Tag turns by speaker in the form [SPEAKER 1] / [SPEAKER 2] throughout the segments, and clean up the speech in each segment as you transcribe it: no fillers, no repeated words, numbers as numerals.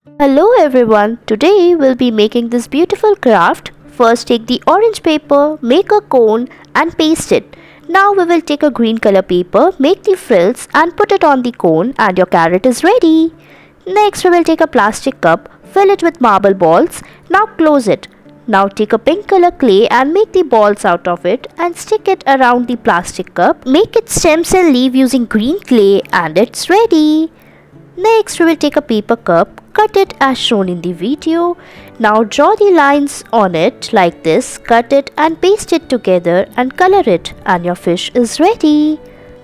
[SPEAKER 1] Hello everyone, today we'll be making this beautiful craft. First take the orange paper, make a cone and paste it. Now we will take a green color paper, make the frills and put it on the cone and your carrot is ready. Next we will take a plastic cup, fill it with marble balls. Now close it. Now take a pink color clay and make the balls out of it and stick it around the plastic cup. Make it stems and leaf using green clay and it's ready. Next we will take a paper cup, cut it as shown in the video. Now draw the lines on it like this, cut it and paste it together and color it and your fish is ready.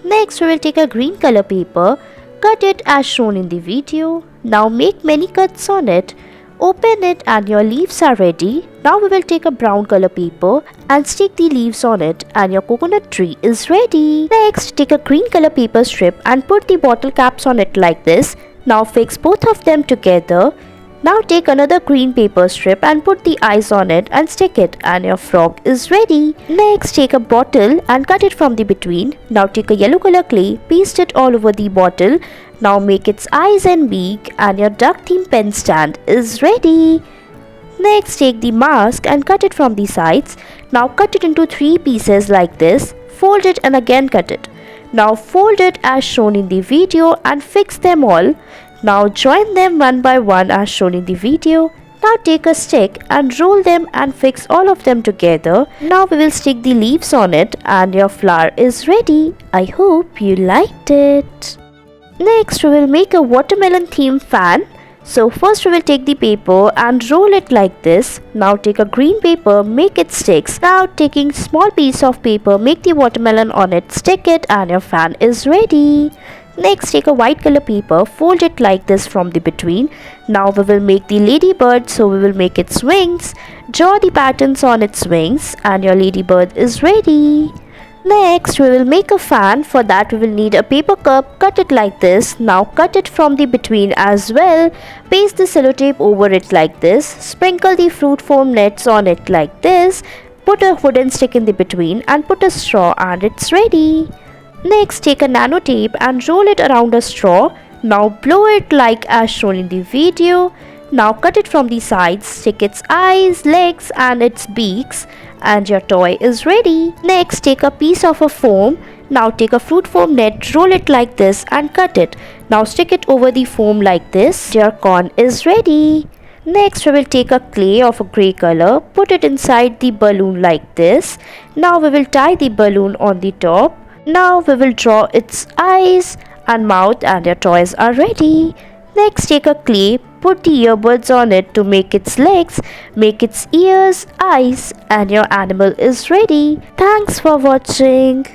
[SPEAKER 1] Next we will take a green color paper, cut it as shown in the video. Now make many cuts on it, open it and your leaves are ready. Now we will take a brown color paper and stick the leaves on it and your coconut tree is ready. Next take a green color paper strip and put the bottle caps on it like this. Now fix both of them together. Now take another green paper strip and put the eyes on it and stick it and your frog is ready. Next take a bottle and cut it from the between. Now take a yellow color clay, paste it all over the bottle. Now make its eyes and beak and your duck theme pen stand is ready. Next take the mask and cut it from the sides. Now cut it into 3 pieces like this. Fold it and again cut it. Now fold it as shown in the video and fix them all. Now join them one by one as shown in the video. Now take a stick and roll them and fix all of them together. Now we will stick the leaves on it and your flower is ready. I hope you liked it. Next we will make a watermelon theme fan. So first we will take the paper and roll it like this. Now take a green paper, make it sticks. Now taking small piece of paper, make the watermelon on it, stick it and your fan is ready. Next take a white color paper, fold it like this from the between. Now we will make the ladybird, so we will make its wings. Draw the patterns on its wings and your ladybird is ready. Next we will make a fan. For that we will need a paper cup, cut it like this. Now cut it from the between as well. Paste the sellotape over it like this. Sprinkle the fruit foam nets on it like this. Put a wooden stick in the between and put a straw and it's ready. Next take a nano tape and roll it around a straw. Now blow it like as shown in the video. Now cut it from the sides, stick its eyes, legs and its beaks and your toy is ready. Next take a piece of a foam. Now take a fruit foam net, roll it like this and cut it. Now stick it over the foam like this. Your corn is ready. Next we will take a clay of a grey color, put it inside the balloon like this. Now we will tie the balloon on the top. Now we will draw its eyes and mouth and your toys are ready. Next take a clay, put the earbuds on it to make its legs, make its ears, eyes and your animal is ready. Thanks for watching.